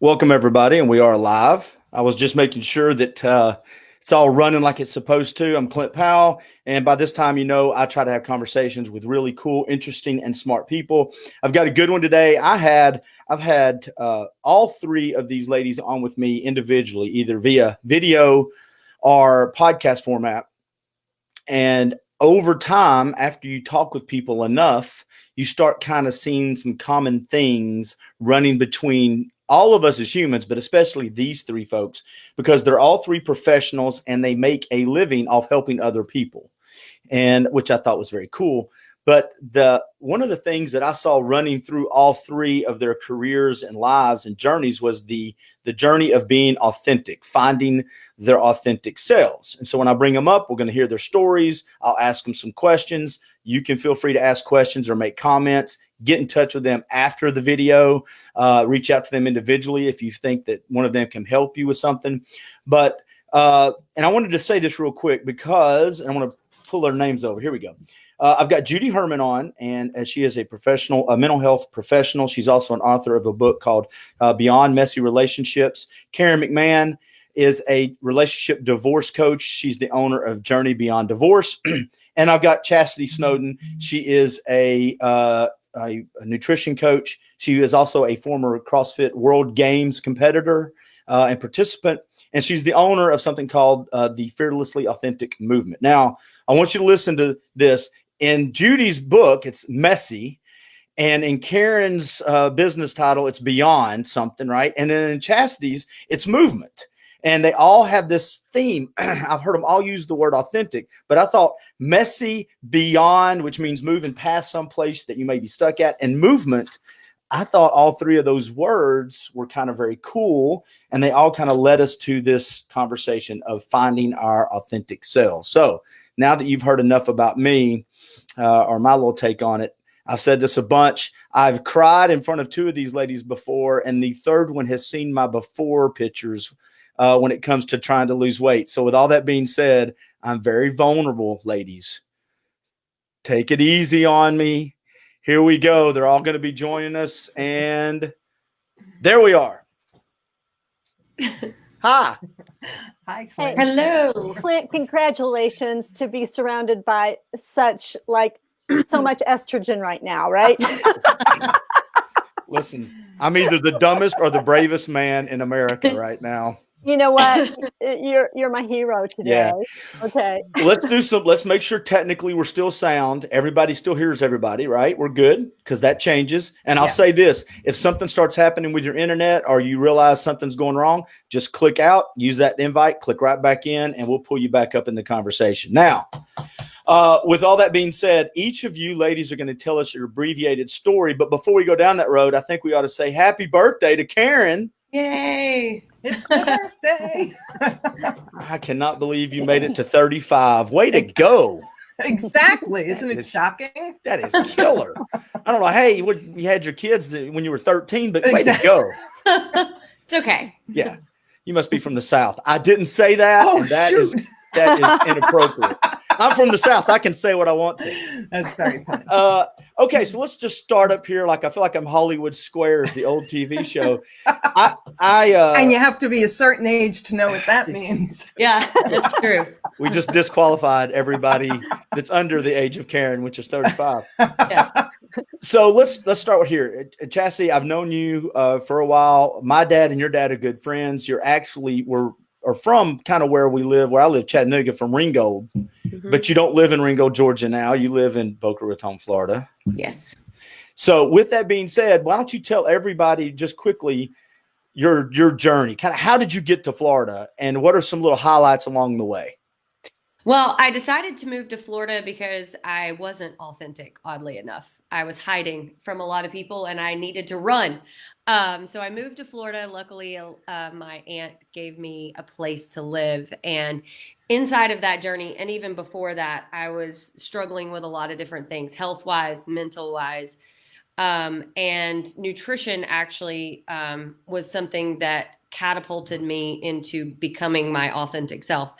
Welcome, everybody, and we are live. I was just making sure that it's all running like it's supposed to. I'm Clint Powell, and by this time, I try to have conversations with really cool, interesting, and smart people. I've got a good one today. I've had all three of these ladies on with me individually, either via video or podcast format. And over time, after you talk with people enough, you start kind of seeing some common things running between all of us as humans, but especially these three folks, because they're all three professionals and they make a living off helping other people, and which I thought was very cool. But one of the things that I saw running through all three of their careers and lives and journeys was the journey of being authentic, finding their authentic selves. And so when I bring them up, we're going to hear their stories. I'll ask them some questions. You can feel free to ask questions or make comments. Get in touch with them after the video. Reach out to them individually if you think that one of them can help you with something. But and I wanted to say this real quick because I want to pull their names over. Here we go. I've got Judy Herman on, and she is a mental health professional. She's also an author of a book called Beyond Messy Relationships. Karen McMahon is a relationship divorce coach. She's the owner of Journey Beyond Divorce. And I've got Chastity Snowden. She is a nutrition coach. She is also a former CrossFit World Games competitor and participant. And she's the owner of something called the Fearlessly Authentic Movement. Now, I want you to listen to this. In Judy's book, it's Messy. And in Karen's business title, it's Beyond something, right? And then in Chastity's, it's Movement. And they all have this theme. I've heard them all use the word authentic, but I thought messy, beyond, which means moving past some place that you may be stuck at, and movement. I thought all three of those words were kind of very cool, and they all kind of led us to this conversation of finding our authentic selves. So now that you've heard enough about me or my little take on it, I've said this a bunch. I've cried in front of two of these ladies before, and the third one has seen my before pictures when it comes to trying to lose weight. So with all that being said, I'm very vulnerable, ladies. Take it easy on me. Here we go. They're all going to be joining us. And there we are. Hi. Hi, Clint. Hey, hello. Clint, congratulations to be surrounded by such so much estrogen right now, right? Listen, I'm either the dumbest or the bravest man in America right now. You know what? You're my hero today. Yeah. Okay. Let's make sure technically we're still sound. Everybody still hears everybody, right? We're good because that changes. And I'll say this, if something starts happening with your internet or you realize something's going wrong, just click out, use that invite, click right back in, and we'll pull you back up in the conversation. Now, with all that being said, each of you ladies are going to tell us your abbreviated story. But before we go down that road, I think we ought to say happy birthday to Karen. Yay. It's my birthday. I cannot believe you made it to 35. Way to go. Exactly. Isn't it shocking? That is killer. I don't know. Hey, you had your kids when you were 13, but way to go. It's okay. Yeah. You must be from the South. I didn't say that. Oh, and that is inappropriate. I'm from the South. I can say what I want to. That's very funny. Okay, so let's just start up here. Like I feel like I'm Hollywood Squares, the old TV show. And you have to be a certain age to know what that means. Yeah, that's true. We just disqualified everybody that's under the age of Karen, which is 35. Yeah. So let's start with here. Chastity, I've known you for a while. My dad and your dad are good friends. You're actually are from kind of where I live, Chattanooga, from Ringgold, but you don't live in Ringgold, Georgia now. You live in Boca Raton, Florida. Yes. So with that being said, why don't you tell everybody just quickly your journey? Kind of how did you get to Florida and what are some little highlights along the way? Well, I decided to move to Florida because I wasn't authentic, oddly enough. I was hiding from a lot of people and I needed to run. So I moved to Florida. Luckily, my aunt gave me a place to live. And inside of that journey, and even before that, I was struggling with a lot of different things, health-wise, mental-wise. And nutrition actually was something that catapulted me into becoming my authentic self.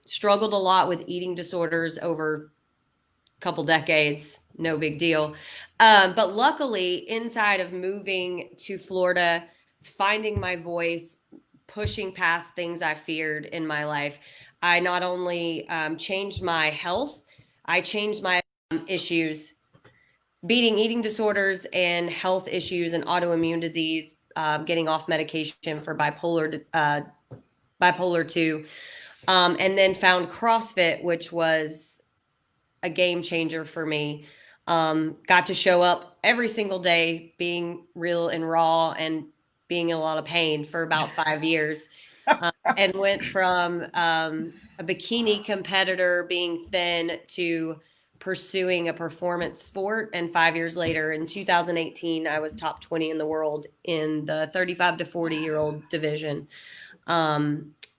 Struggled a lot with eating disorders over a couple decades, no big deal. But luckily, inside of moving to Florida, finding my voice, pushing past things I feared in my life. I not only changed my health, I changed my issues, beating eating disorders and health issues and autoimmune disease, getting off medication for bipolar 2, and then found CrossFit, which was a game changer for me. Got to show up every single day, being real and raw and being in a lot of pain for about 5 years, and went from a bikini competitor being thin to pursuing a performance sport. And 5 years later, in 2018, I was top 20 in the world in the 35 to 40-year-old division.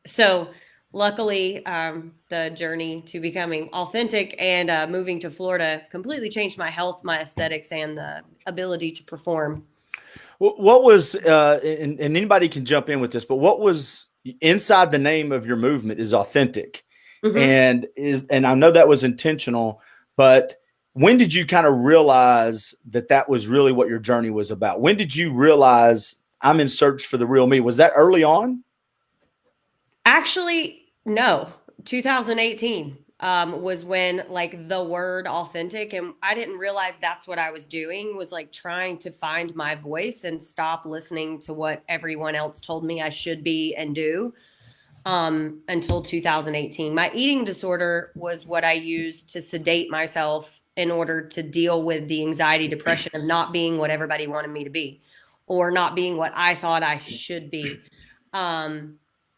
So luckily, the journey to becoming authentic and moving to Florida completely changed my health, my aesthetics, and the ability to perform. What was, and anybody can jump in with this, but what was inside the name of your movement is authentic. Mm-hmm. And I know that was intentional, but when did you kind of realize that that was really what your journey was about? When did you realize I'm in search for the real me? Was that early on? Actually, no. 2018 was when like the word authentic, and I didn't realize that's what I was doing, was like trying to find my voice and stop listening to what everyone else told me I should be and do, until 2018. My eating disorder was what I used to sedate myself in order to deal with the anxiety, depression of not being what everybody wanted me to be, or not being what I thought I should be.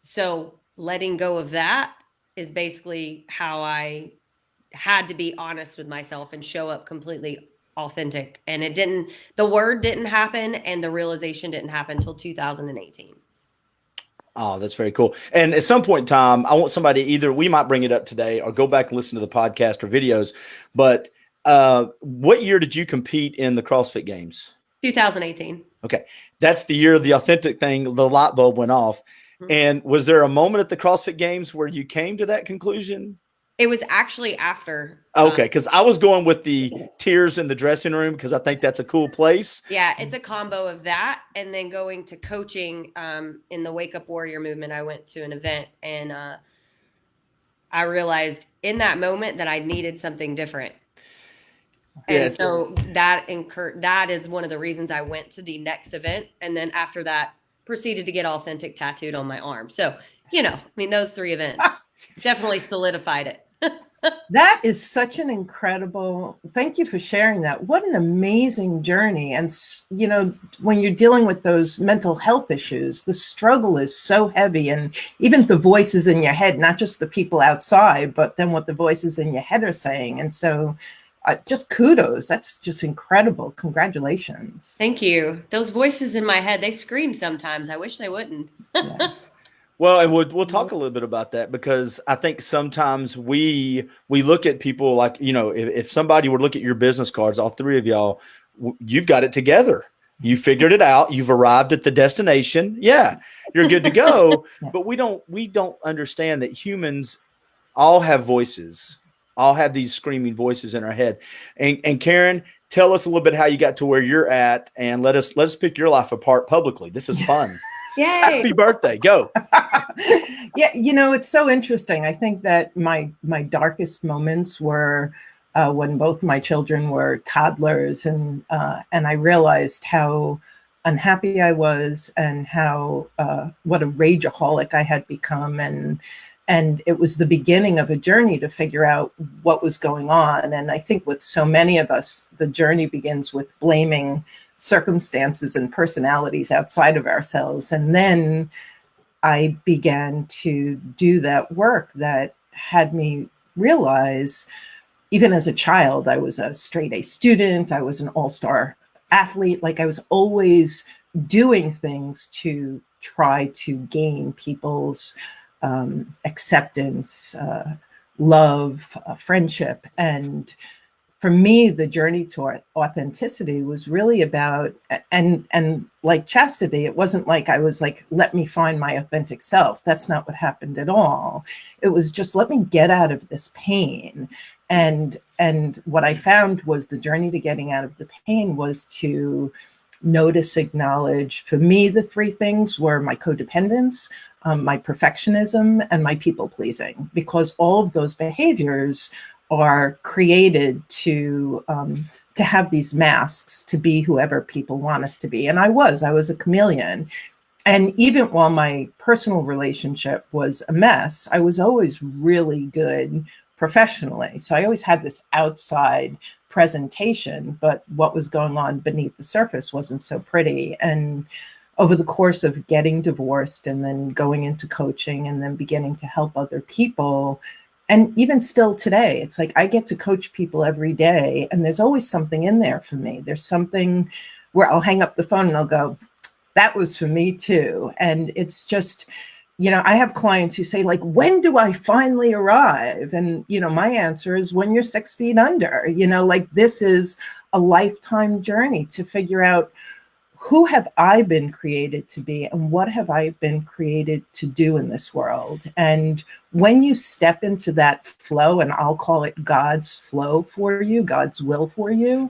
So letting go of that is basically how I had to be honest with myself and show up completely authentic. And the word didn't happen and the realization didn't happen until 2018. Oh, that's very cool. And at some point in time, I want somebody, either we might bring it up today or go back and listen to the podcast or videos. But what year did you compete in the CrossFit Games? 2018. Okay. That's the year of the authentic thing, the light bulb went off. And was there a moment at the CrossFit Games where you came to that conclusion? It was actually after. Okay, because I was going with the tears in the dressing room because I think that's a cool place. Yeah, it's a combo of that and then going to coaching in the Wake Up Warrior movement. I went to an event and I realized in that moment that I needed something different. And so that is one of the reasons I went to the next event. And then after that, proceeded to get authentic tattooed on my arm. So, those 3 events definitely solidified it. That is such an incredible, thank you for sharing that. What an amazing journey. And, when you're dealing with those mental health issues, the struggle is so heavy. And even the voices in your head, not just the people outside, but then what the voices in your head are saying. And so just kudos. That's just incredible. Congratulations. Thank you. Those voices in my head, they scream sometimes. I wish they wouldn't. Yeah. Well, and we'll talk a little bit about that, because I think sometimes we look at people like, if somebody would look at your business cards, all 3 of y'all, you've got it together. You figured it out. You've arrived at the destination. Yeah, you're good to go. But we don't understand that humans all have voices. All have these screaming voices in our head. And Karen, tell us a little bit how you got to where you're at, and let us pick your life apart publicly. This is fun. Yay. Happy birthday. Go. Yeah. It's so interesting. I think that my darkest moments were when both my children were toddlers, and I realized how unhappy I was and how what a rageaholic I had become. And it was the beginning of a journey to figure out what was going on. And I think with so many of us, the journey begins with blaming circumstances and personalities outside of ourselves. And then I began to do that work that had me realize, even as a child, I was a straight A student. I was an all-star athlete. Like, I was always doing things to try to gain people's acceptance, love, friendship. And for me, the journey to authenticity was really about, and like chastity, it wasn't like I was like, let me find my authentic self. That's not what happened at all. It was just, let me get out of this pain. And what I found was the journey to getting out of the pain was to notice, acknowledge. For me, the three things were my codependence, my perfectionism, and my people pleasing, because all of those behaviors are created to have these masks to be whoever people want us to be. And I was a chameleon. And even while my personal relationship was a mess, I was always really good professionally. So I always had this outside presentation, but what was going on beneath the surface wasn't so pretty. And over the course of getting divorced and then going into coaching and then beginning to help other people, and even still today, it's like I get to coach people every day, and there's always something in there for me. There's something where I'll hang up the phone and I'll go, that was for me too. And it's just, I have clients who say, like, when do I finally arrive? And, my answer is when you're 6 feet under. Like, this is a lifetime journey to figure out, who have I been created to be and what have I been created to do in this world? And when you step into that flow, and I'll call it God's flow for you, God's will for you,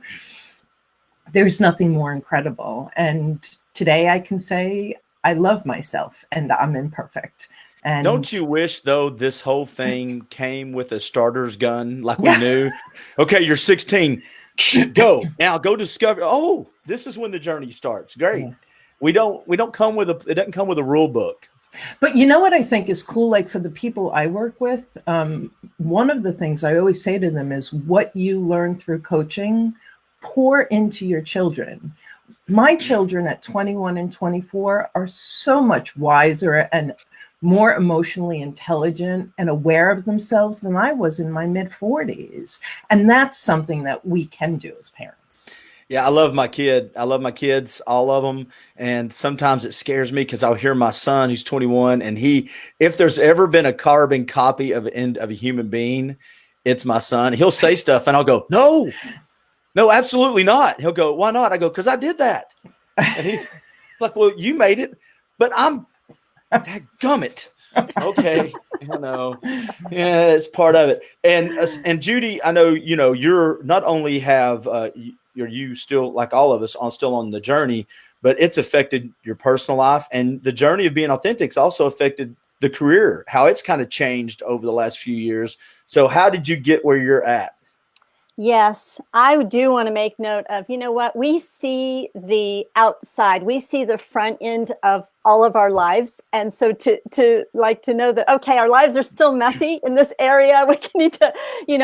there's nothing more incredible. And today I can say I love myself and I'm imperfect. And don't you wish, though, this whole thing came with a starter's gun, like we knew? Okay, you're 16. Go now. Go discover. Oh, this is when the journey starts. Great. Yeah. We don't come with it doesn't come with a rule book. But you know what I think is cool? Like, for the people I work with, one of the things I always say to them is, what you learn through coaching, pour into your children. My children at 21 and 24 are so much wiser and more emotionally intelligent and aware of themselves than I was in my mid-40s. And that's something that we can do as parents. Yeah, I love my kids, all of them. And sometimes it scares me because I'll hear my son, who's 21, and if there's ever been a carbon copy of a human being, it's my son. He'll say stuff and I'll go, no, absolutely not. He'll go, why not? I go, because I did that. And he's like, well, you made it, but I'm dadgummit. Okay. Yeah, it's part of it. And Judy, I know, you're not only have, you still, like all of us, still on the journey, but it's affected your personal life, and the journey of being authentic's also affected the career, how it's kind of changed over the last few years. So how did you get where you're at? Yes, I do want to make note of, what, we see the outside, we see the front end of all of our lives. And so to know that, okay, our lives are still messy in this area. We need to,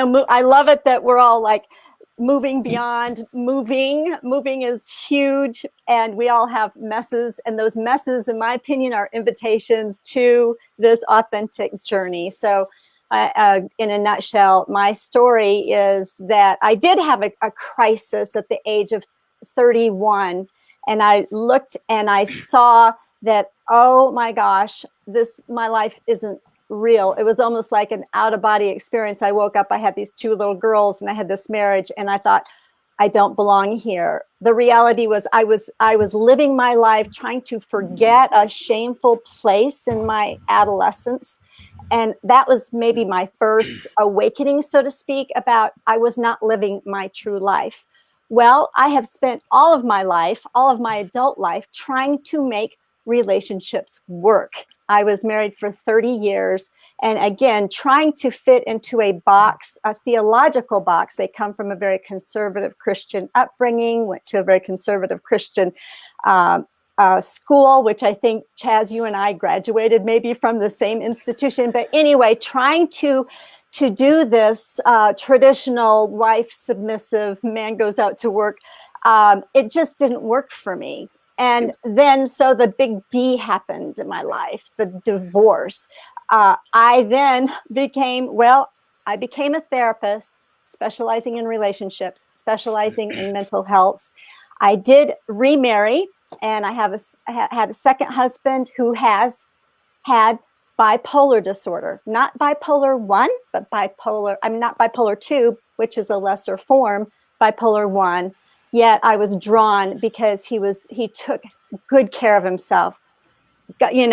move. I love it that we're all like moving beyond moving. Moving is huge. And we all have messes. And those messes, in my opinion, are invitations to this authentic journey. So in a nutshell, my story is that I did have a crisis at the age of 31. And I looked and I saw that, oh my gosh, my life isn't real. It was almost like an out-of-body experience. I woke up, I had these 2 little girls, and I had this marriage, and I thought, I don't belong here. The reality was I was living my life trying to forget a shameful place in my adolescence. And that was maybe my first awakening, so to speak, about I was not living my true life. Well, I have spent all of my life, all of my adult life, trying to make relationships work. I was married for 30 years. And again, trying to fit into a box, a theological box. They come from a very conservative Christian upbringing, went to a very conservative Christian school, which I think, Chaz, you and I graduated maybe from the same institution. But anyway, trying to do this traditional wife submissive, man goes out to work, it just didn't work for me. And then, so the big D happened in my life, the divorce. I then became a therapist, specializing in relationships, specializing in mental health. I did remarry, and I had a second husband who has had bipolar disorder, not bipolar 1, but not bipolar 2, which is a lesser form, bipolar 1. Yet I was drawn because he took good care of himself. He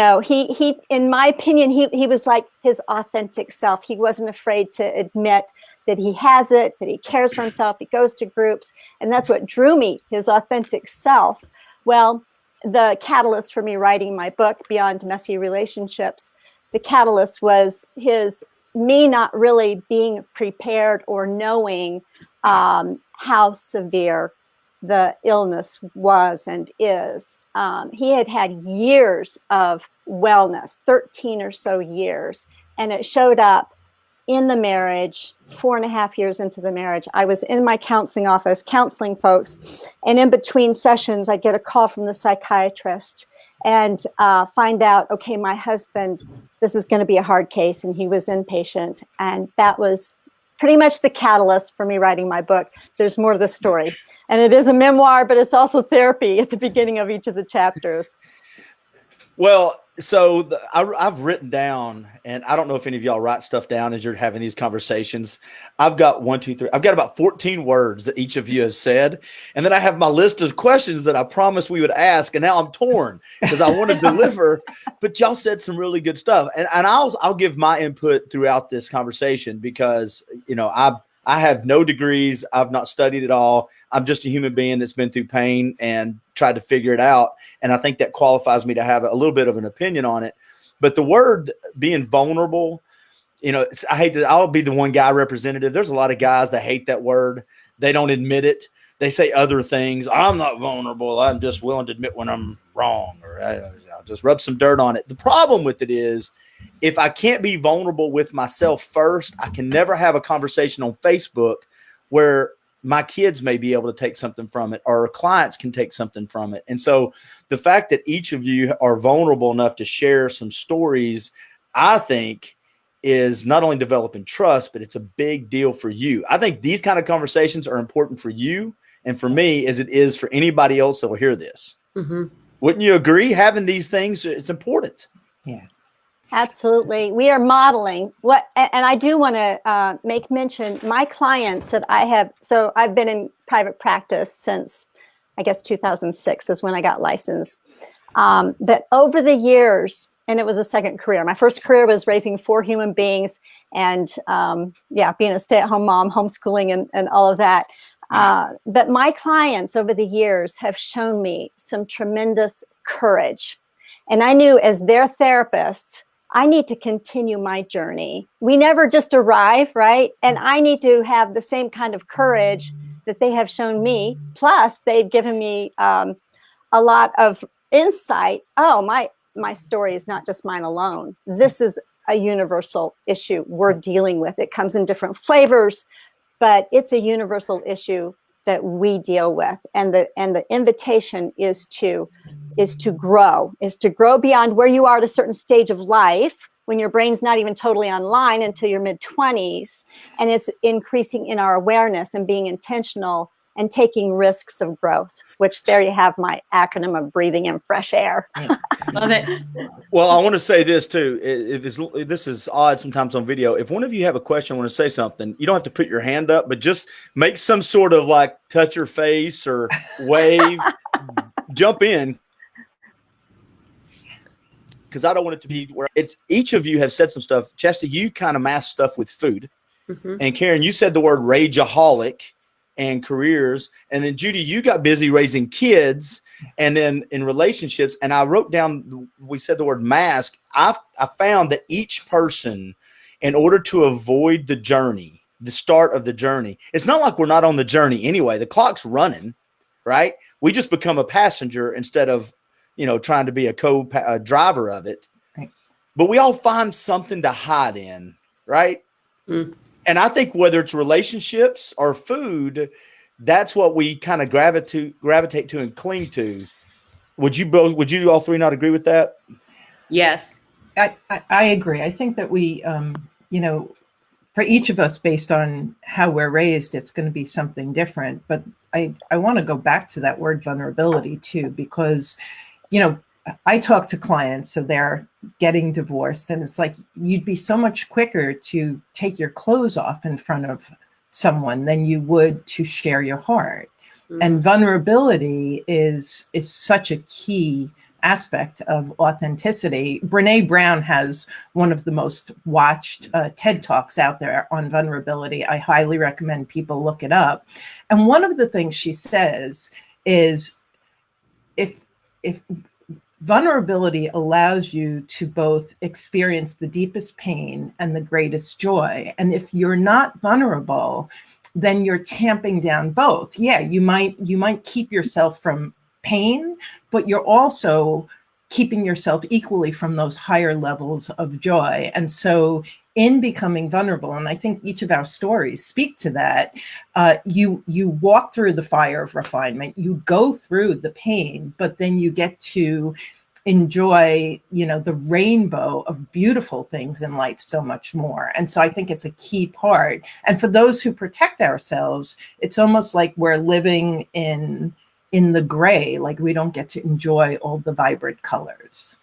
in my opinion, he was like his authentic self. He wasn't afraid to admit that he has it, that he cares for himself. He goes to groups, and that's what drew me, his authentic self. Well, the catalyst for me writing my book, Beyond Messy Relationships, the catalyst was me not really being prepared or knowing how severe the illness was and is. He had had years of wellness, 13 or so years, and it showed up in the marriage. 4.5 years into the marriage, I was in my counseling office counseling folks, and in between sessions I'd get a call from the psychiatrist and find out, okay, my husband, this is going to be a hard case, and he was inpatient. And that was pretty much the catalyst for me writing my book. There's more to the story, and it is a memoir, but it's also therapy at the beginning of each of the chapters. Well, so I've written down, and I don't know if any of y'all write stuff down as you're having these conversations. I've got 1, 2, 3. I've got about 14 words that each of you have said. And then I have my list of questions that I promised we would ask. And now I'm torn because I want to deliver, but y'all said some really good stuff. And I'll give my input throughout this conversation because, you know, I have no degrees. I've not studied at all. I'm just a human being that's been through pain and tried to figure it out. And I think that qualifies me to have a little bit of an opinion on it. But the word being vulnerable, you know, I'll be the one guy representative. There's a lot of guys that hate that word. They don't admit it. They say other things. I'm not vulnerable. I'm just willing to admit when I'm wrong, or I'll just rub some dirt on it. The problem with it is, if I can't be vulnerable with myself first, I can never have a conversation on Facebook where my kids may be able to take something from it, or clients can take something from it. And so the fact that each of you are vulnerable enough to share some stories, I think, is not only developing trust, but it's a big deal for you. I think these kind of conversations are important for you and for me as it is for anybody else that will hear this. Mm-hmm. Wouldn't you agree? Having these things, it's important. Yeah. Absolutely. We are modeling what, and I do want to make mention, my clients that I have, so I've been in private practice since, I guess, 2006 is when I got licensed. But over the years, and it was a second career. My first career was raising 4 human beings and, being a stay-at-home mom, homeschooling and all of that. But my clients over the years have shown me some tremendous courage. And I knew as their therapist, I need to continue my journey. We never just arrive, right? And I need to have the same kind of courage that they have shown me. Plus, they've given me a lot of insight. Oh, my story is not just mine alone. This is a universal issue we're dealing with. It comes in different flavors, but it's a universal issue that we deal with. And the invitation is to grow beyond where you are at a certain stage of life when your brain's not even totally online until your mid-20s. And it's increasing in our awareness and being intentional and taking risks of growth, which there you have my acronym of breathing in fresh air. Love it. Well, I want to say this too. This is odd sometimes on video. If one of you have a question, want to say something, you don't have to put your hand up, but just make some sort of like touch your face or wave, jump in. Because I don't want it to be where it's each of you have said some stuff. Chesty, you kind of mask stuff with food. Mm-hmm. And Karen, you said the word rageaholic and careers. And then Judy, you got busy raising kids and then in relationships. And I wrote down, we said the word mask. I found that each person, in order to avoid the journey, the start of the journey, it's not like we're not on the journey anyway. The clock's running, right? We just become a passenger instead of, trying to be a driver of it. Right. But we all find something to hide in, right? Mm. And I think whether it's relationships or food, that's what we kind of gravitate to and cling to. Would you all three not agree with that? Yes. I agree. I think that we, for each of us, based on how we're raised, it's going to be something different. But I want to go back to that word vulnerability too, because I talk to clients, so they're getting divorced, and it's like you'd be so much quicker to take your clothes off in front of someone than you would to share your heart. Mm-hmm. And vulnerability is such a key aspect of authenticity. Brene Brown has one of the most watched TED Talks out there on vulnerability. I highly recommend people look it up. And one of the things she says is, if vulnerability allows you to both experience the deepest pain and the greatest joy. And if you're not vulnerable, then you're tamping down both. Yeah, you might keep yourself from pain, but you're also keeping yourself equally from those higher levels of joy. And so in becoming vulnerable, and I think each of our stories speak to that, you walk through the fire of refinement, you go through the pain, but then you get to enjoy, the rainbow of beautiful things in life so much more. And so I think it's a key part. And for those who protect ourselves, it's almost like we're living in the gray, like we don't get to enjoy all the vibrant colors.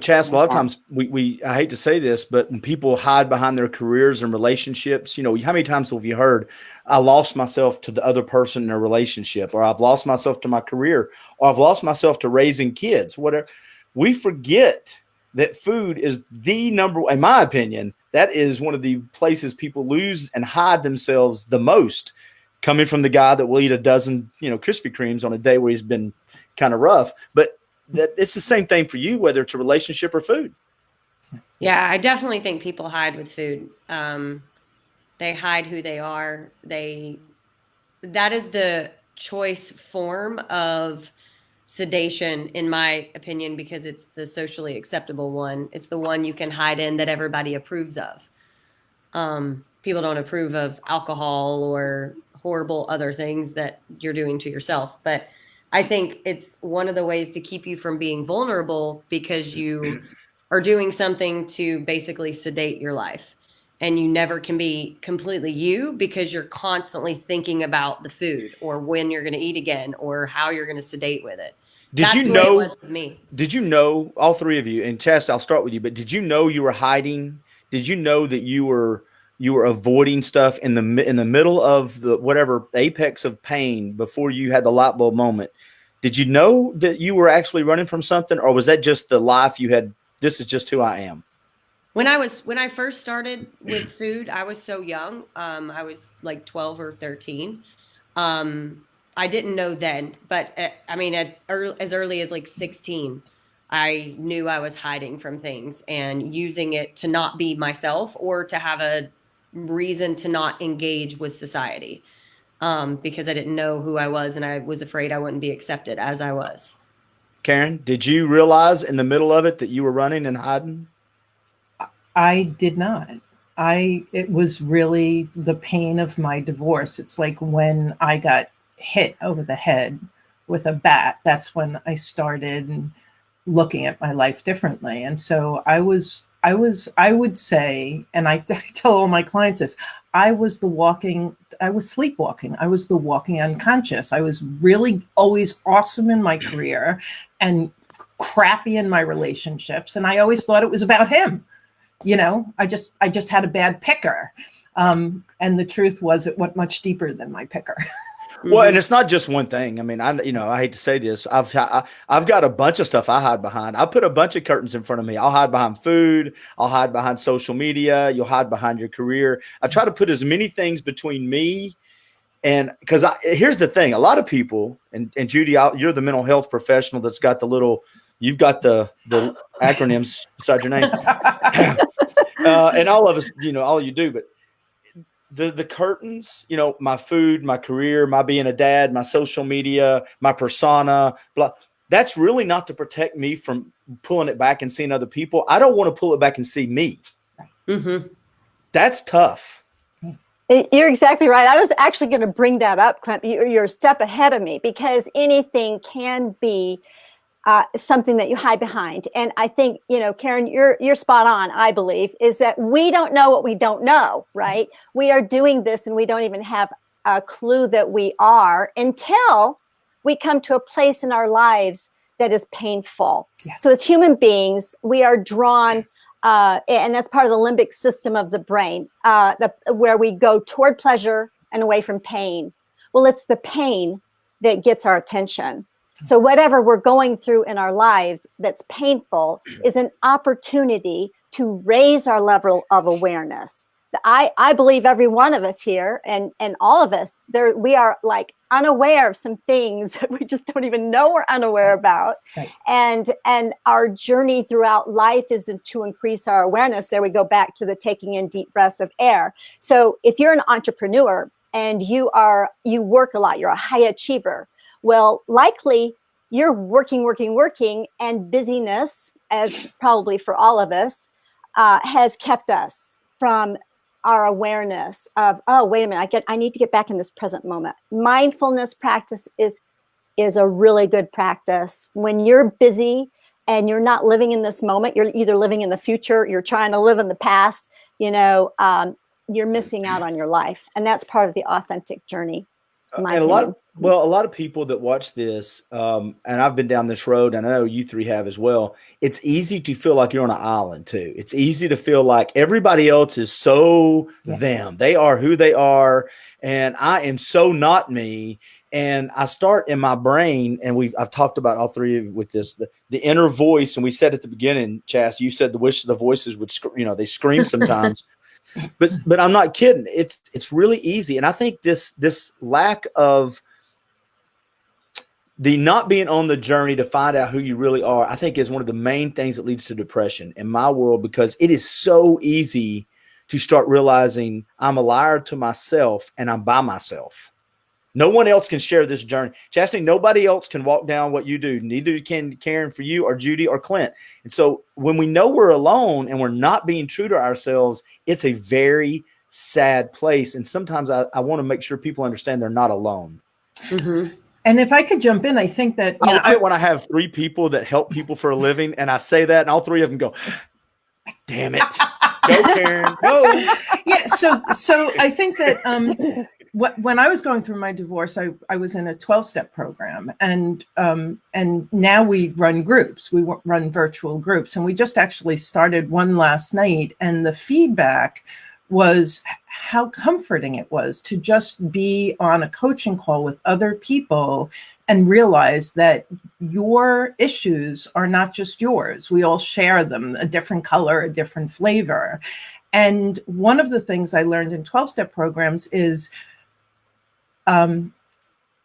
Chas, a lot of times I hate to say this, but when people hide behind their careers and relationships, how many times have you heard, I lost myself to the other person in a relationship, or I've lost myself to my career, or I've lost myself to raising kids, whatever. We forget that food is the in my opinion, that is one of the places people lose and hide themselves the most, coming from the guy that will eat a dozen, Krispy Kremes on a day where he's been kind of rough. But that it's the same thing for you, whether it's a relationship or food. Yeah, I definitely think people hide with food. They hide who they are. That is the choice form of sedation, in my opinion, because it's the socially acceptable one. It's the one you can hide in that everybody approves of. People don't approve of alcohol or horrible other things that you're doing to yourself. But I think it's one of the ways to keep you from being vulnerable, because you are doing something to basically sedate your life, and you never can be completely you, because you're constantly thinking about the food or when you're going to eat again or how you're going to sedate with it. That's the way it was with me. Did you know, all three of you, and Chas, I'll start with you, but did you know you were hiding? Did you know that you were avoiding stuff in the middle of the whatever apex of pain before you had the light bulb moment? Did you know that you were actually running from something, or was that just the life you had? This is just who I am. When I first started with food, I was so young. I was like 12 or 13. I didn't know then, but as early as like 16, I knew I was hiding from things and using it to not be myself, or to have a reason to not engage with society, because I didn't know who I was, and I was afraid I wouldn't be accepted as I was. Karen, did you realize in the middle of it that you were running and hiding? I did not. It was really the pain of my divorce. It's like when I got hit over the head with a bat, that's when I started looking at my life differently. And so I would say, and I tell all my clients this, I was sleepwalking. I was the walking unconscious. I was really always awesome in my career and crappy in my relationships. And I always thought it was about him. I just had a bad picker. And the truth was it went much deeper than my picker. Well, and it's not just one thing. I mean, I hate to say this. I've got a bunch of stuff I hide behind. I put a bunch of curtains in front of me. I'll hide behind food. I'll hide behind social media. You'll hide behind your career. I try to put as many things between me and, because here's the thing. A lot of people, and Judy, you're the mental health professional that's got you've got the acronyms beside your name. And all of us, all you do, but the curtains, my food, my career, my being a dad, my social media, my persona, blah, that's really not to protect me from pulling it back and seeing other people. I don't want to pull it back and see me. Mm-hmm. That's tough. You're exactly right. I was actually going to bring that up, Clint. You're a step ahead of me, because anything can be something that you hide behind. And I think, Karen, you're spot on, I believe, is that we don't know what we don't know, right? We are doing this and we don't even have a clue that we are, until we come to a place in our lives that is painful. Yes. So as human beings, we are drawn, and that's part of the limbic system of the brain, where we go toward pleasure and away from pain. Well, it's the pain that gets our attention. So whatever we're going through in our lives that's painful is an opportunity to raise our level of awareness. I believe every one of us here and all of us there, we are like unaware of some things that we just don't even know we're unaware about. Right. And our journey throughout life is to increase our awareness. There we go back to the taking in deep breaths of air. So if you're an entrepreneur and you work a lot, you're a high achiever, well, likely you're working, and busyness, as probably for all of us, has kept us from our awareness of, oh, wait a minute, I need to get back in this present moment. Mindfulness practice is a really good practice. When you're busy and you're not living in this moment, you're either living in the future, you're trying to live in the past, you're missing out on your life. And that's part of the authentic journey. And a lot of people that watch this, and I've been down this road, and I know you three have as well. It's easy to feel like you're on an island too. It's easy to feel like everybody else is so them. They are who they are, and I am so not me. And I start in my brain, and I've talked about all three of you with this, the inner voice. And we said at the beginning, Chas, you said the voices would, they scream sometimes. But I'm not kidding. It's really easy. And I think this lack of the not being on the journey to find out who you really are, I think is one of the main things that leads to depression in my world, because it is so easy to start realizing I'm a liar to myself and I'm by myself. No one else can share this journey. Chastity, nobody else can walk down what you do. Neither can Karen for you or Judy or Clint. And so when we know we're alone and we're not being true to ourselves, it's a very sad place. And sometimes I want to make sure people understand they're not alone. Mm-hmm. And if I could jump in, I think that when I have three people that help people for a living, and I say that, and all three of them go, "Damn it, go Karen, go." Yeah. So I think that when I was going through my divorce, I was in a 12-step program, and now we run groups. We run virtual groups, and we just actually started one last night, and the feedback was how comforting it was to just be on a coaching call with other people and realize that your issues are not just yours. We all share them, a different color, a different flavor. And one of the things I learned in 12-step programs is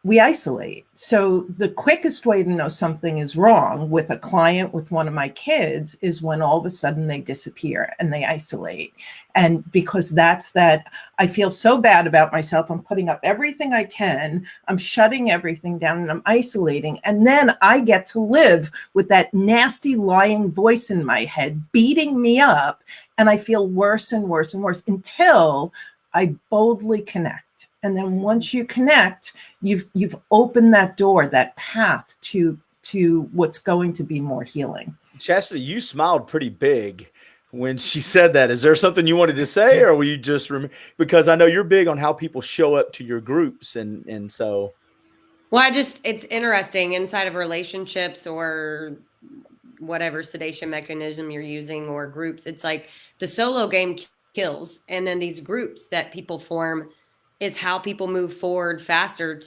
we isolate. So the quickest way to know something is wrong with a client, with one of my kids, is when all of a sudden they disappear and they isolate. And because that's that, I feel so bad about myself. I'm putting up everything I can. I'm shutting everything down and I'm isolating. And then I get to live with that nasty lying voice in my head beating me up. And I feel worse and worse and worse until I boldly connect. And then once you connect, you've opened that door, that path to what's going to be more healing. Chastity, you smiled pretty big when she said that. Is there something you wanted to say, or were you just because I know you're big on how people show up to your groups, and so. Well, it's interesting inside of relationships or whatever sedation mechanism you're using or groups. It's like the solo game kills, and then these groups that people form is how people move forward faster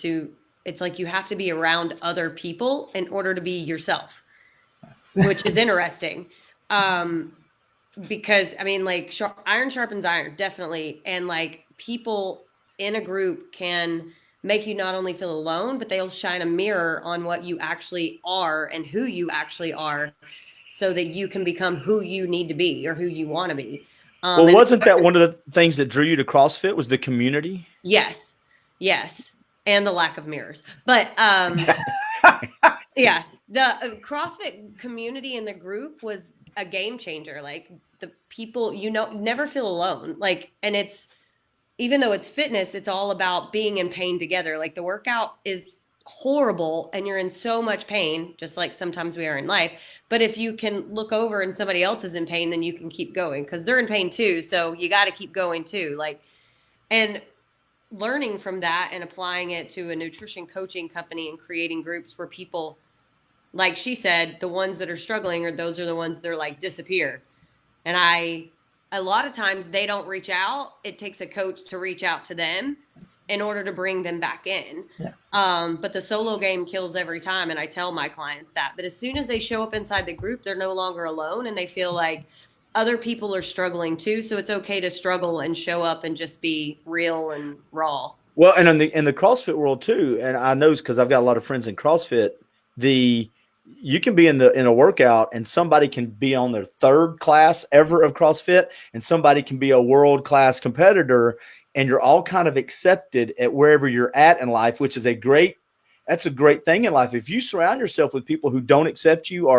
it's like you have to be around other people in order to be yourself, which is interesting. Because I mean, like iron sharpens iron, definitely. And like people in a group can make you not only feel alone, but they'll shine a mirror on what you actually are and who you actually are so that you can become who you need to be or who you want to be. Well, wasn't that one of the things that drew you to CrossFit was the community? Yes. And the lack of mirrors. But yeah, the CrossFit community in the group was a game changer. Like the people, never feel alone. Like, and even though it's fitness, it's all about being in pain together. Like the workout is horrible and you're in so much pain, just like sometimes we are in life. But if you can look over and somebody else is in pain, then you can keep going because they're in pain too. So you got to keep going too. And learning from that and applying it to a nutrition coaching company and creating groups where people, like she said, the ones that are struggling those are the ones that are like disappear. And a lot of times they don't reach out. It takes a coach to reach out to them in order to bring them back in. Yeah. But the solo game kills every time. And I tell my clients that. But as soon as they show up inside the group, they're no longer alone and they feel like other people are struggling too. So it's okay to struggle and show up and just be real and raw. Well, and in the CrossFit world too, and I know because I've got a lot of friends in CrossFit, you can be in a workout and somebody can be on their third class ever of CrossFit, and somebody can be a world class competitor, and you're all kind of accepted at wherever you're at in life, which is that's a great thing in life. If you surround yourself with people who don't accept you,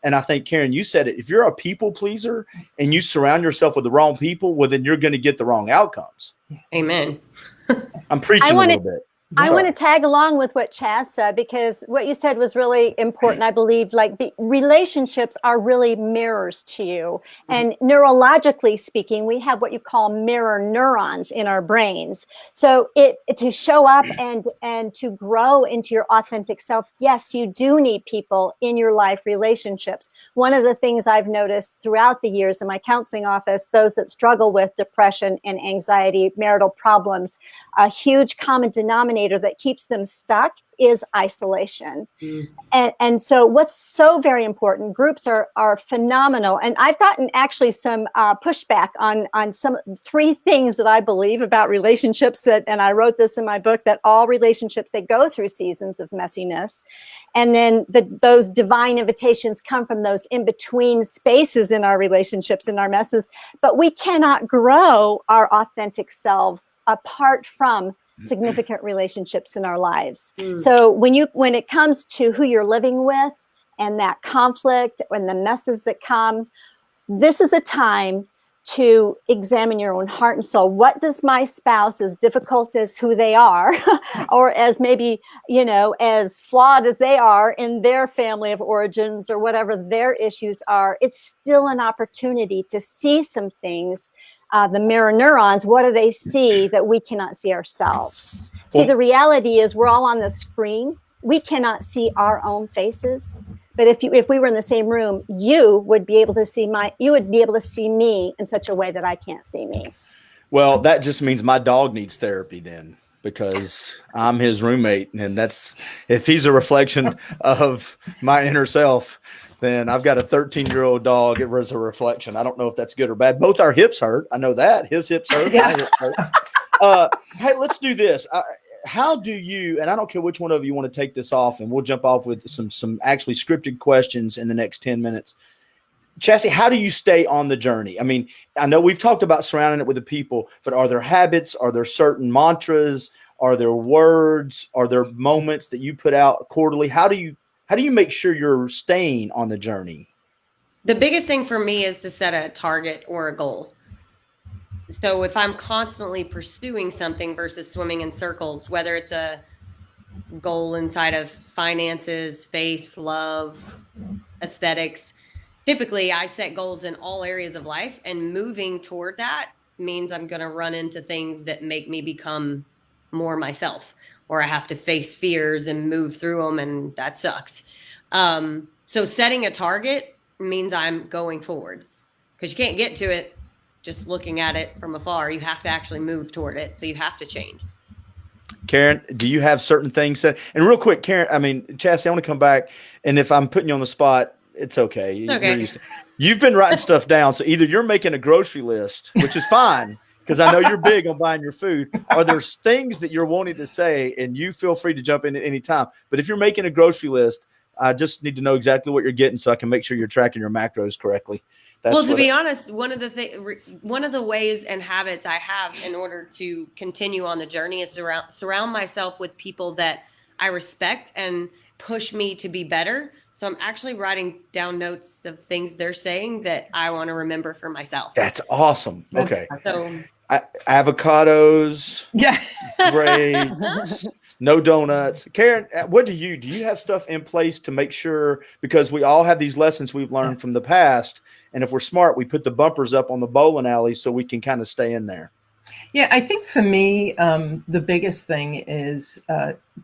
and I think, Karen, you said it, if you're a people pleaser and you surround yourself with the wrong people, well, then you're going to get the wrong outcomes. Amen. I'm preaching a little bit. I want to tag along with what Chaz said, because what you said was really important. I believe relationships are really mirrors to you. And neurologically speaking, we have what you call mirror neurons in our brains. So to show up and to grow into your authentic self, yes, you do need people in your life, relationships. One of the things I've noticed throughout the years in my counseling office, those that struggle with depression and anxiety, marital problems, a huge common denominator that keeps them stuck is isolation. And so what's so very important, groups are phenomenal. And I've gotten actually some pushback on some 3 things that I believe about relationships and I wrote this in my book, that all relationships, they go through seasons of messiness. And then those divine invitations come from those in-between spaces in our relationships and our messes. But we cannot grow our authentic selves apart from significant relationships in our lives. So when it comes to who you're living with and that conflict and the messes that come, this is a time to examine your own heart and soul. What does my spouse, as difficult as who they are, or as maybe, as flawed as they are in their family of origins or whatever their issues are, it's still an opportunity to see some things. The mirror neurons, what do they see that we cannot see ourselves? See, the reality is we're all on the screen. We cannot see our own faces. But if we were in the same room, you would be able to see me in such a way that I can't see me. Well, that just means my dog needs therapy then, because I'm his roommate, and if he's a reflection of my inner self, then I've got a 13-year-old dog. It was a reflection. I don't know if that's good or bad. Both our hips hurt. I know that. His hips hurt. My hips hurt. Hey, let's do this. How do you, and I don't care which one of you want to take this off, and we'll jump off with some actually scripted questions in the next 10 minutes. Chassie, how do you stay on the journey? I mean, I know we've talked about surrounding it with the people, but are there habits? Are there certain mantras? Are there words? Are there moments that you put out quarterly? How do you make sure you're staying on the journey? The biggest thing for me is to set a target or a goal. So if I'm constantly pursuing something versus swimming in circles, whether it's a goal inside of finances, faith, love, aesthetics, typically I set goals in all areas of life, and moving toward that means I'm going to run into things that make me become more myself, or I have to face fears and move through them, and that sucks. So setting a target means I'm going forward, because you can't get to it just looking at it from afar. You have to actually move toward it. So you have to change. Karen, do you have certain things that, and real quick, Chassie, I want to come back, and if I'm putting you on the spot, it's okay. It's okay. You've been writing stuff down. So either you're making a grocery list, which is fine, because I know you're big on buying your food, or there's things that you're wanting to say, and you feel free to jump in at any time. But if you're making a grocery list, I just need to know exactly what you're getting so I can make sure you're tracking your macros correctly. To be honest, one of the ways and habits I have in order to continue on the journey is to surround myself with people that I respect and push me to be better. So I'm actually writing down notes of things they're saying that I want to remember for myself. That's awesome. Okay. So avocados. Yeah. Grapes. No donuts. Karen, what do you have stuff in place to make sure, because we all have these lessons we've learned from the past, and if we're smart, we put the bumpers up on the bowling alley so we can kind of stay in there. Yeah, I think for me, the biggest thing is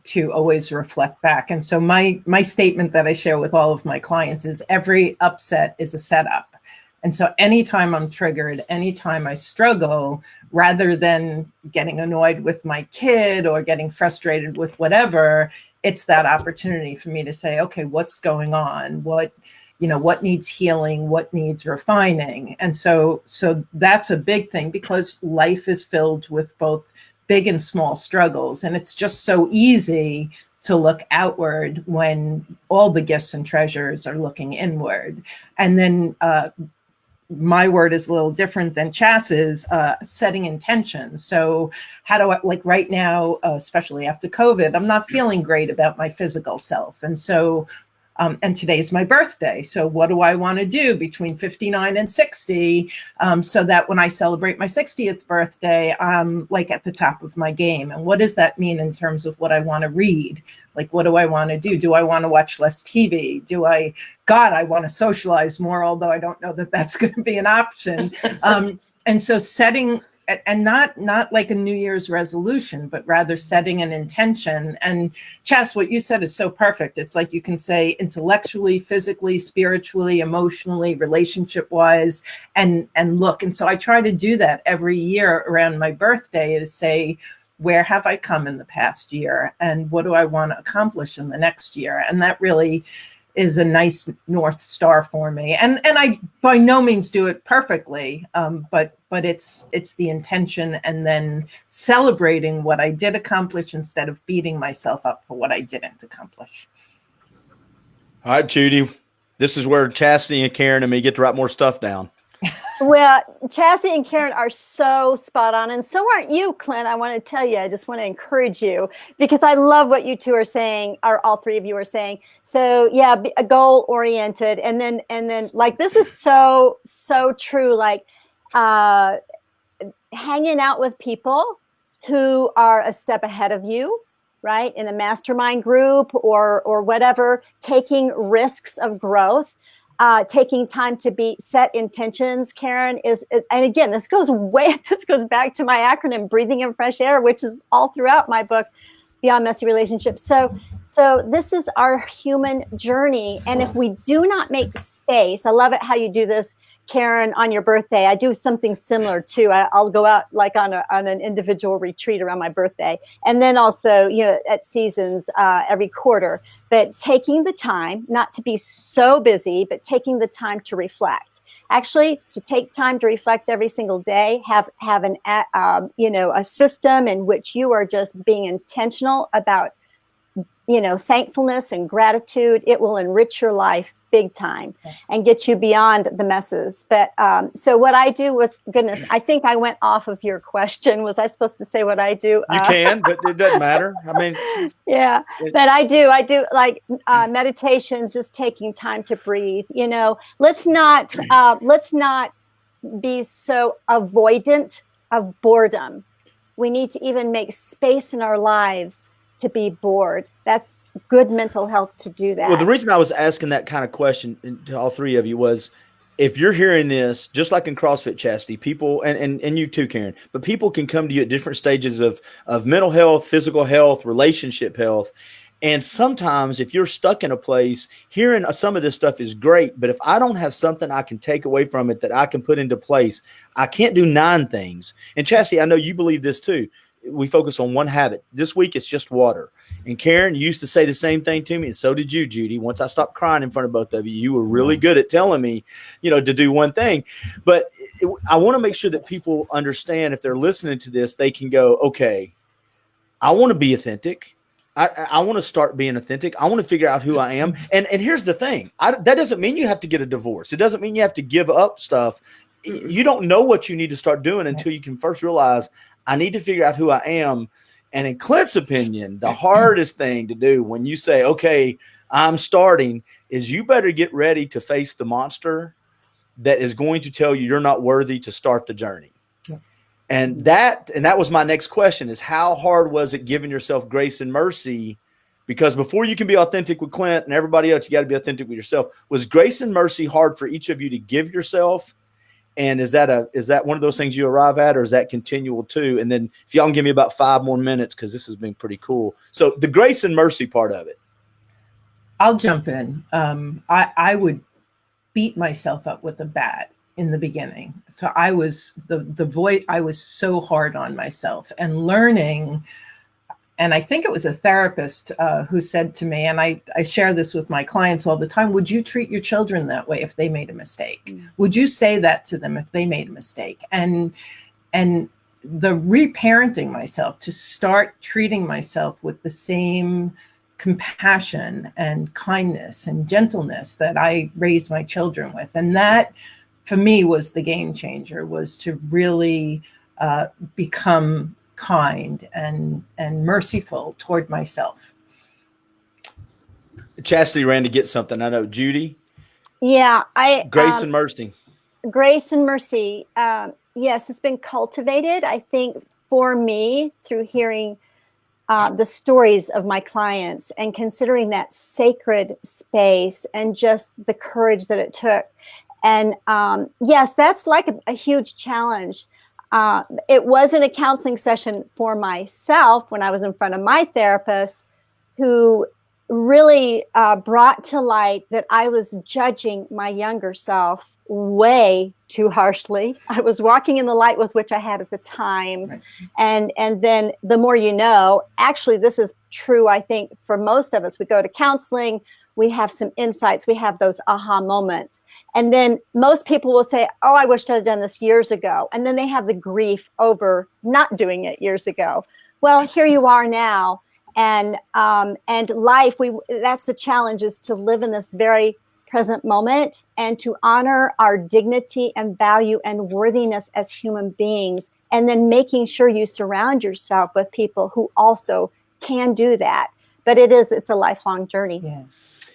to always reflect back. And so my statement that I share with all of my clients is every upset is a setup. And so anytime I'm triggered, anytime I struggle, rather than getting annoyed with my kid or getting frustrated with whatever, it's that opportunity for me to say, okay, what's going on? What needs healing, what needs refining? And so that's a big thing, because life is filled with both big and small struggles. And it's just so easy to look outward when all the gifts and treasures are looking inward. And then my word is a little different than Chas's, setting intentions. So how do I, like right now, especially after COVID, I'm not feeling great about my physical self. And so, and today's my birthday. So what do I want to do between 59 and 60, so that when I celebrate my 60th birthday, I'm like at the top of my game? And what does that mean in terms of what I want to read? Like, what do I want to do? Do I want to watch less TV? I want to socialize more, although I don't know that that's going to be an option. And so setting, and not like a New Year's resolution, but rather setting an intention. And Chas, what you said is so perfect. It's like you can say intellectually, physically, spiritually, emotionally, relationship wise, and look. And so I try to do that every year around my birthday, is say, where have I come in the past year? And what do I want to accomplish in the next year? And that really is a nice North Star for me. And I by no means do it perfectly, but it's the intention, and then celebrating what I did accomplish instead of beating myself up for what I didn't accomplish. All right, Judy, this is where Chastity and Karen and me get to write more stuff down. Well, Chastity and Karen are so spot on, and so aren't you, Clint. I want to tell you, I just want to encourage you, because I love what you two are saying, or all three of you are saying. So yeah, be a goal oriented, and then like, this is so true. Like, hanging out with people who are a step ahead of you, right? In a mastermind group or whatever, taking risks of growth. Taking time to set intentions, Karen, and again, this goes back to my acronym, breathing in fresh air, which is all throughout my book, Beyond Messy Relationships. So this is our human journey. And if we do not make space, I love it how you do this, Karen, on your birthday. I do something similar too. I'll go out like on an individual retreat around my birthday, and then also at seasons every quarter. But taking the time, not to be so busy, but taking the time to reflect. Actually, to take time to reflect every single day. Have a system in which you are just being intentional about thankfulness and gratitude. It will enrich your life big time and get you beyond the messes. But so what I do with, goodness, I think I went off of your question. Was I supposed to say what I do? You can, but it doesn't matter. I mean, yeah, but I do like meditations, just taking time to breathe. Let's not be so avoidant of boredom. We need to even make space in our lives to be bored. That's good mental health to do that. Well, the reason I was asking that kind of question to all three of you was, if you're hearing this, just like in CrossFit, Chastity, people, and you too, Karen, but people can come to you at different stages of mental health, physical health, relationship health. And sometimes if you're stuck in a place, hearing some of this stuff is great, but if I don't have something I can take away from it that I can put into place, I can't do 9 things. And Chastity, I know you believe this too. We focus on one habit. This week, it's just water. And Karen, you used to say the same thing to me, and so did you, Judy. Once I stopped crying in front of both of you, you were really good at telling me, to do one thing. But I want to make sure that people understand, if they're listening to this, they can go, okay, I want to be authentic. I want to start being authentic. I want to figure out who I am. And here's the thing. That doesn't mean you have to get a divorce. It doesn't mean you have to give up stuff. You don't know what you need to start doing until you can first realize, I need to figure out who I am. And in Clint's opinion, the hardest thing to do when you say, okay, I'm starting, is you better get ready to face the monster that is going to tell you you're not worthy to start the journey. And that was my next question, is how hard was it giving yourself grace and mercy? Because before you can be authentic with Clint and everybody else, you got to be authentic with yourself. Was grace and mercy hard for each of you to give yourself? And is that one of those things you arrive at, or is that continual too? And then if y'all can give me about 5 more minutes, because this has been pretty cool. So the grace and mercy part of it. I'll jump in. I would beat myself up with a bat in the beginning. So I was I was so hard on myself, and learning And I think it was a therapist who said to me, and I share this with my clients all the time, would you treat your children that way if they made a mistake? Would you say that to them if they made a mistake? And the reparenting myself to start treating myself with the same compassion and kindness and gentleness that I raised my children with. And that for me was the game changer, was to really become kind and merciful toward myself. Chastity ran to get something. I know. Judy? Yeah. Grace and mercy. Grace and mercy. Yes, it's been cultivated, I think, for me through hearing the stories of my clients and considering that sacred space and just the courage that it took. And yes, that's like a huge challenge. It wasn't a counseling session for myself when I was in front of my therapist, who really brought to light that I was judging my younger self way too harshly. I was walking in the light with which I had at the time. Right. And then the more you know, actually, this is true, I think, for most of us. We go to counseling, we have some insights, we have those aha moments. And then most people will say, oh, I wished I'd done this years ago. And then they have the grief over not doing it years ago. Well, here you are now. And life, that's the challenge, is to live in this very present moment and to honor our dignity and value and worthiness as human beings. And then making sure you surround yourself with people who also can do that. But it's a lifelong journey. Yeah.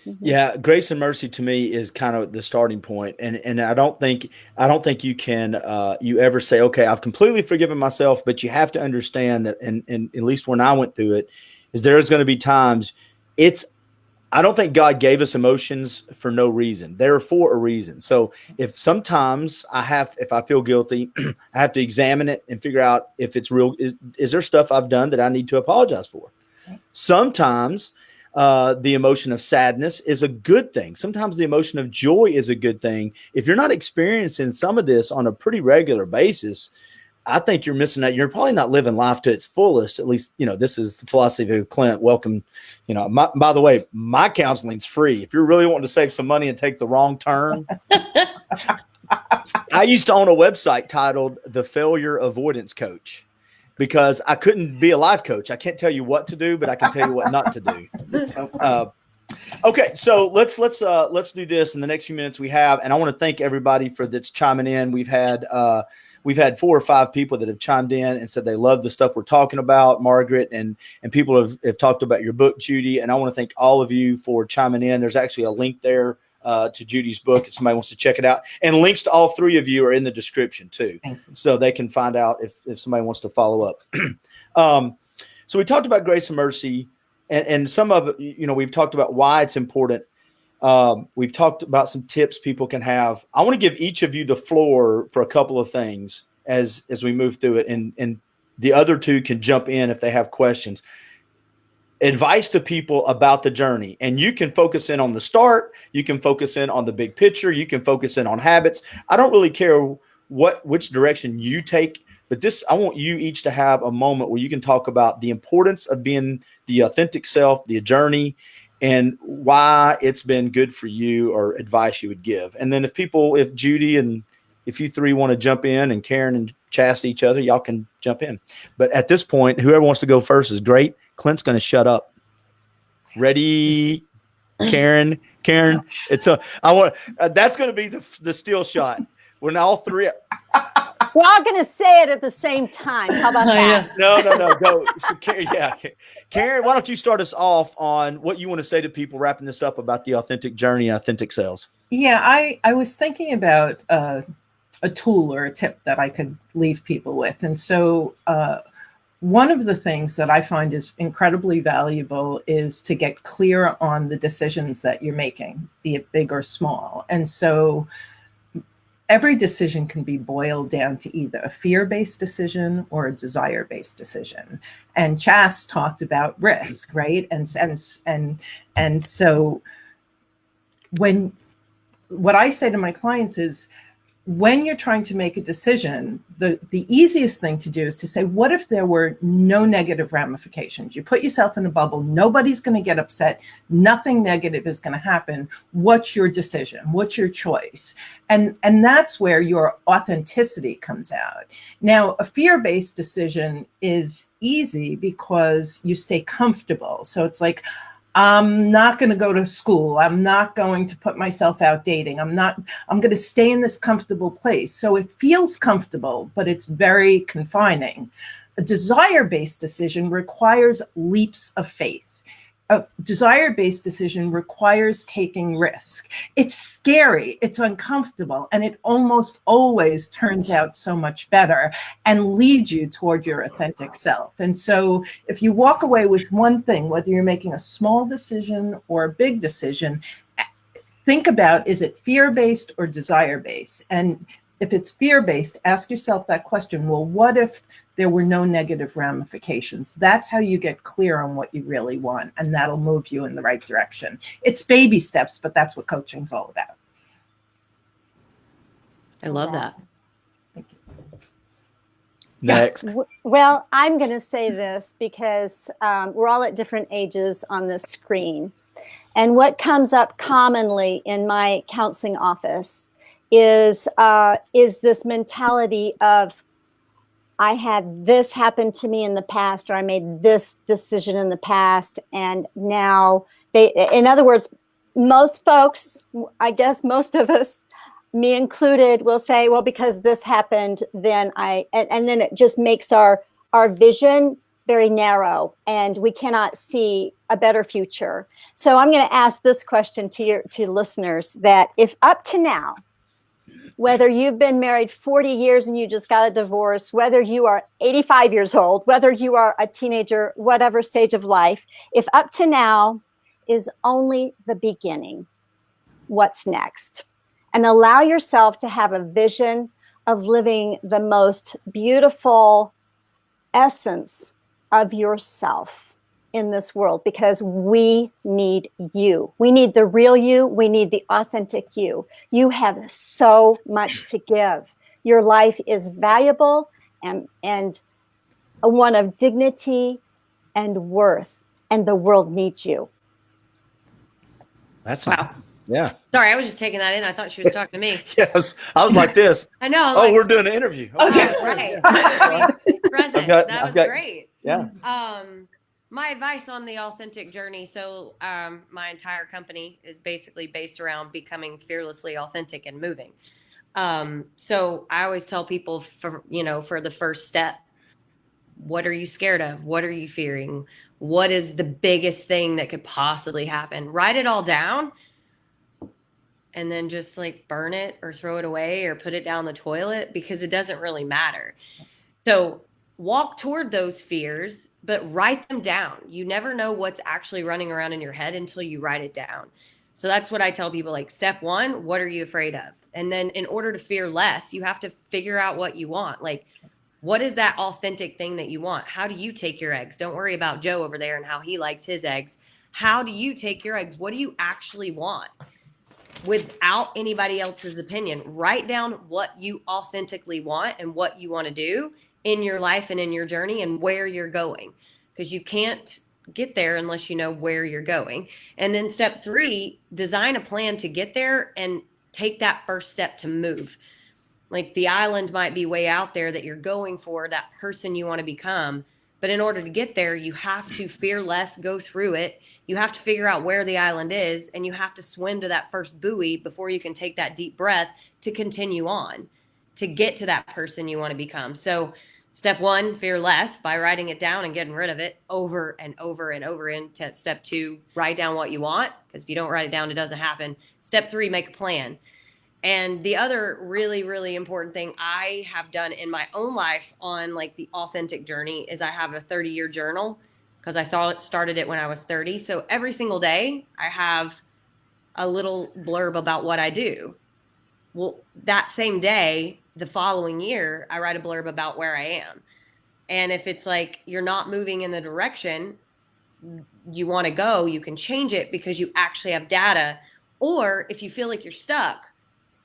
Mm-hmm. Yeah, grace and mercy to me is kind of the starting point, and I don't think you can you ever say, okay, I've completely forgiven myself, but you have to understand that, and at least when I went through it, is there's going to be times I don't think God gave us emotions for no reason. They're for a reason. So if sometimes if I feel guilty, I have to examine it and figure out if it's real. Is there stuff I've done that I need to apologize for? Sometimes the emotion of sadness is a good thing. Sometimes the emotion of joy is a good thing. If you're not experiencing some of this on a pretty regular basis, I think you're missing out. You're probably not living life to its fullest. At least, this is the philosophy of Clint. Welcome. By the way, my counseling's free. If you're really wanting to save some money and take the wrong turn, I used to own a website titled The Failure Avoidance Coach, because I couldn't be a life coach. I can't tell you what to do, but I can tell you what not to do. Okay, so let's do this in the next few minutes we have, and I want to thank everybody that's chiming in. We've had 4 or 5 people that have chimed in and said they love the stuff we're talking about, Margaret, and people have talked about your book, Judy, and I want to thank all of you for chiming in. There's actually a link there to Judy's book if somebody wants to check it out, and links to all 3 of you are in the description too, so they can find out if somebody wants to follow up. So we talked about grace and mercy, and some of it, we've talked about why it's important. We've talked about some tips people can have. I want to give each of you the floor for a couple of things as we move through it, and the other 2 can jump in if they have questions. Advice to people about the journey, and you can focus in on the start, you can focus in on the big picture, you can focus in on habits. I don't really care which direction you take, but I want you each to have a moment where you can talk about the importance of being the authentic self, the journey, and why it's been good for you, or advice you would give. And then if Judy and if you 3 want to jump in, and Karen and Chastity each other, y'all can jump in. But at this point, whoever wants to go first is great. Clint's going to shut up. Ready, Karen? That's going to be the steal shot. When all 3. We're all going to say it at the same time. How about that? No. Go. So, Karen, why don't you start us off on what you want to say to people, wrapping this up about the authentic journey and authentic sales? Yeah, I was thinking about a tool or a tip that I could leave people with. And so one of the things that I find is incredibly valuable is to get clear on the decisions that you're making, be it big or small. And so every decision can be boiled down to either a fear-based decision or a desire-based decision. And Chas talked about risk, right? And so what I say to my clients is, when you're trying to make a decision, the easiest thing to do is to say, what if there were no negative ramifications? You put yourself in a bubble, nobody's going to get upset, nothing negative is going to happen. What's your decision? What's your choice? And that's where your authenticity comes out. Now, a fear-based decision is easy because you stay comfortable. So it's like, I'm not going to go to school. I'm not going to put myself out dating. I'm going to stay in this comfortable place. So it feels comfortable, but it's very confining. A desire-based decision requires leaps of faith. A desire-based decision requires taking risk. It's scary, it's uncomfortable, and it almost always turns out so much better and leads you toward your authentic self. And so if you walk away with one thing, whether you're making a small decision or a big decision, think about, is it fear-based or desire-based? And if it's fear-based, ask yourself that question, well, what if there were no negative ramifications? That's how you get clear on what you really want, and that'll move you in the right direction. It's baby steps, but that's what coaching's all about. I love that. Thank you. Next. Well, I'm going to say this because we're all at different ages on this screen. And what comes up commonly in my counseling office is this mentality of, I had this happen to me in the past, or I made this decision in the past, and now in other words, most folks, I guess most of us, me included, will say, well, because this happened, then and then it just makes our vision very narrow, and we cannot see a better future. So I'm going to ask this question to listeners, that if up to now, whether you've been married 40 years and you just got a divorce, whether you are 85 years old, whether you are a teenager, whatever stage of life, if up to now is only the beginning, what's next? And allow yourself to have a vision of living the most beautiful essence of yourself in this world, because we need you. We need the real you. We need the authentic you. You have so much to give. Your life is valuable and one of dignity and worth, and the world needs you. That's wow. Yeah. Sorry, I was just taking that in. I thought she was talking to me. Yes. I was like this. I know. Oh, we're doing an interview. Okay. Right. I mean, present. That was great. Yeah. My advice on the authentic journey. So my entire company is basically based around becoming fearlessly authentic and moving. So I always tell people, for the first step, what are you scared of? What are you fearing? What is the biggest thing that could possibly happen? Write it all down, and then just like burn it or throw it away or put it down the toilet, because it doesn't really matter. So walk toward those fears, but write them down. You never know what's actually running around in your head until you write it down. So that's what I tell people, like, step one, what are you afraid of? And then in order to fear less, you have to figure out what you want. Like, what is that authentic thing that you want? How do you take your eggs? Don't worry about Joe over there and how he likes his eggs. How do you take your eggs? What do you actually want? Without anybody else's opinion, write down what you authentically want and what you want to do in your life and in your journey and where you're going, because you can't get there unless you know where you're going. And then step three, design a plan to get there and take that first step to move. Like, the island might be way out there that you're going for, that person you want to become. But in order to get there, you have to fear less, go through it. You have to figure out where the island is, and you have to swim to that first buoy before you can take that deep breath to continue on, to get to that person you want to become. So step one, fear less by writing it down and getting rid of it over and over and over. Into step two, write down what you want, because if you don't write it down, it doesn't happen. Step three, make a plan. And the other really, really important thing I have done in my own life on like the authentic journey is I have a 30-year journal, because I started it when I was 30. So every single day I have a little blurb about what I do. Well, that same day, the following year, I write a blurb about where I am. And if it's like you're not moving in the direction you want to go, you can change it because you actually have data. Or if you feel like you're stuck,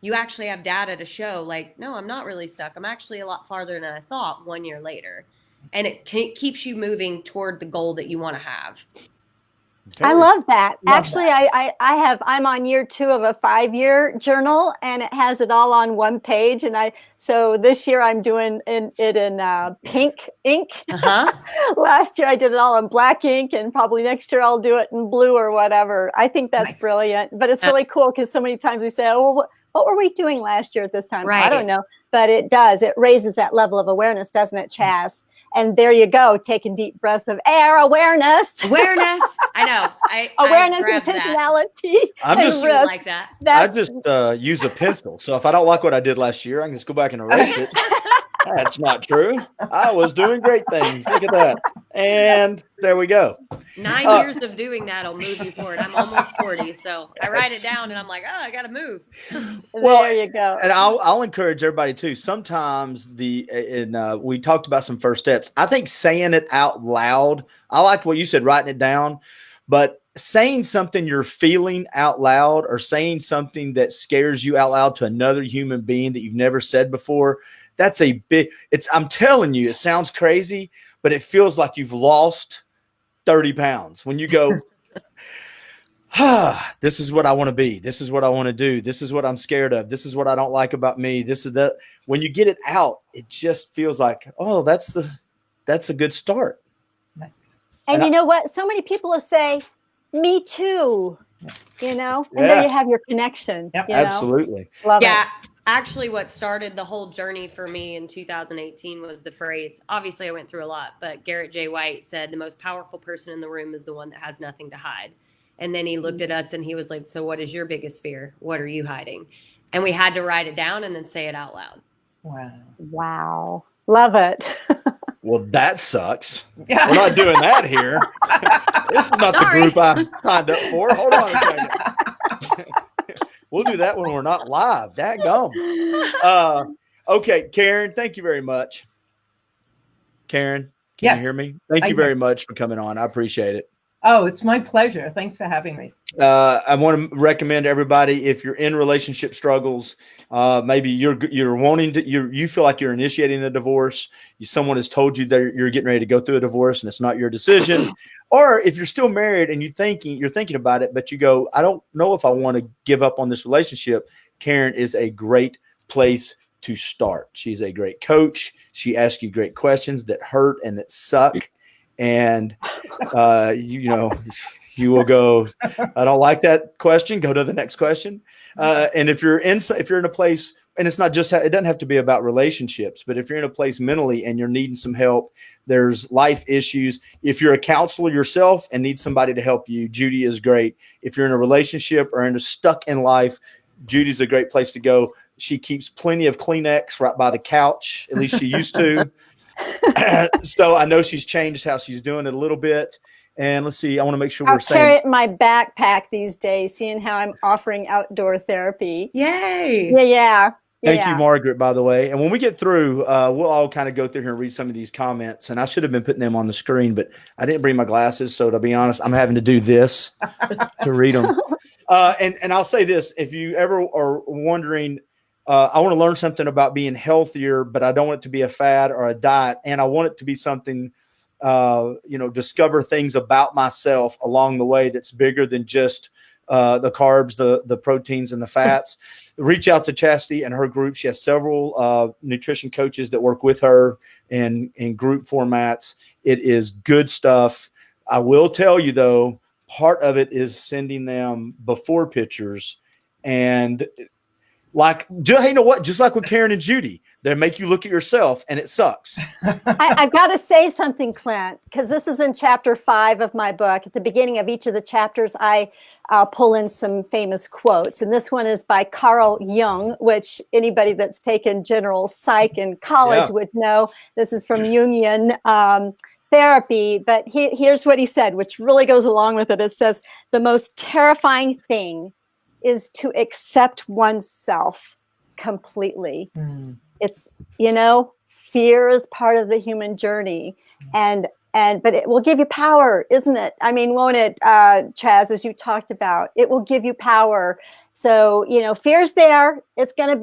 you actually have data to show like, no, I'm not really stuck. I'm actually a lot farther than I thought 1 year later. And it keeps you moving toward the goal that you want to have. I love that. Love Actually, I'm on year 2 of a 5-year journal, and it has it all on one page. And so this year I'm doing it in pink ink. Last year I did it all in black ink, and probably next year I'll do it in blue or whatever. I think that's brilliant, but it's really cool because so many times we say, oh, what were we doing last year at this time? Right. I don't know, but it does. It raises that level of awareness, doesn't it, Chaz? And there you go, taking deep breaths of air, awareness. I know. Awareness, I intentionality. I'm just like that. I just use a pencil. So if I don't like what I did last year, I can just go back and erase it. That's not true. I was doing great things. Look at that. And there we go. 9 years of doing that will move you forward. I'm almost 40, so I write it down and I'm like, oh, I got to move. Well, there you go. And I'll encourage everybody too. Sometimes we talked about some first steps. I think saying it out loud, I liked what you said, writing it down, but saying something you're feeling out loud or saying something that scares you out loud to another human being that you've never said before, that's I'm telling you, it sounds crazy, but it feels like you've lost 30 pounds when you go, this is what I want to be. This is what I want to do. This is what I'm scared of. This is what I don't like about me. This is that. When you get it out, it just feels like, oh, that's a good start. And you know what? So many people will say, me too, and there you have your connection. Yep. Absolutely. Love it. Actually, what started the whole journey for me in 2018 was the phrase, obviously I went through a lot, but Garrett J. White said the most powerful person in the room is the one that has nothing to hide. And then he looked at us and he was like, so what is your biggest fear? What are you hiding? And we had to write it down and then say it out loud. Wow. Love it. Well, that sucks. We're not doing that here. This is not the group I signed up for. Hold on a second. We'll do that when we're not live. Dadgum. Okay, Karen, thank you very much. Karen, can you hear me? Thank you very much for coming on. I appreciate it. Oh, it's my pleasure. Thanks for having me. I want to recommend everybody, if you're in relationship struggles, maybe you're wanting to, you feel like you're initiating a divorce. Someone has told you that you're getting ready to go through a divorce and it's not your decision. Or if you're still married and you're thinking about it, but you go, I don't know if I want to give up on this relationship. Karen is a great place to start. She's a great coach. She asks you great questions that hurt and that suck. And you will go, I don't like that question. Go to the next question. And if you're in a place, and it's not just, it doesn't have to be about relationships, but if you're in a place mentally and you're needing some help, there's life issues. If you're a counselor yourself and need somebody to help you, Judy is great. If you're in a relationship or stuck in life, Judy's a great place to go. She keeps plenty of Kleenex right by the couch. At least she used to. So I know she's changed how she's doing it a little bit. And let's see, I want to make sure I'll carry it in my backpack these days, seeing how I'm offering outdoor therapy. Yay. Yeah. Thank you, Margaret, by the way. And when we get through, we'll all kind of go through here and read some of these comments. And I should have been putting them on the screen, but I didn't bring my glasses. So to be honest, I'm having to do this to read them. And I'll say this, if you ever are wondering, I want to learn something about being healthier, but I don't want it to be a fad or a diet. And I want it to be something, discover things about myself along the way that's bigger than just the carbs, the proteins, and the fats. Reach out to Chastity and her group. She has several nutrition coaches that work with her in group formats. It is good stuff. I will tell you, though, part of it is sending them before pictures and you know what? Just like with Karen and Judy, they make you look at yourself and it sucks. I've got to say something, Clint, because this is in chapter 5 of my book. At the beginning of each of the chapters, I pull in some famous quotes. And this one is by Carl Jung, which anybody that's taken general psych in college would know. This is from Jungian therapy. But here's what he said, which really goes along with it. It says, the most terrifying thing is to accept oneself completely. It's, fear is part of the human journey. And but it will give you power, isn't it? I mean, won't it, Chaz, as you talked about, it will give you power. So, fear's there. It's going to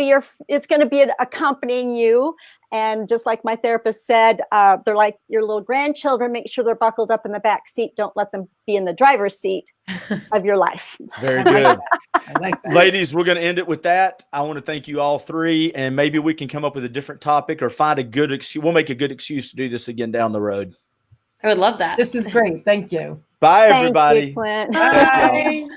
be accompanying you. And just like my therapist said, they're like your little grandchildren. Make sure they're buckled up in the back seat. Don't let them be in the driver's seat of your life. Very good. I like that. Ladies, we're going to end it with that. I want to thank you all three, and maybe we can come up with a different topic or find a good excuse. We'll make a good excuse to do this again down the road. I would love that. This is great. Thank you. Bye, Thank everybody. you, Clint. Thank y'all. Bye.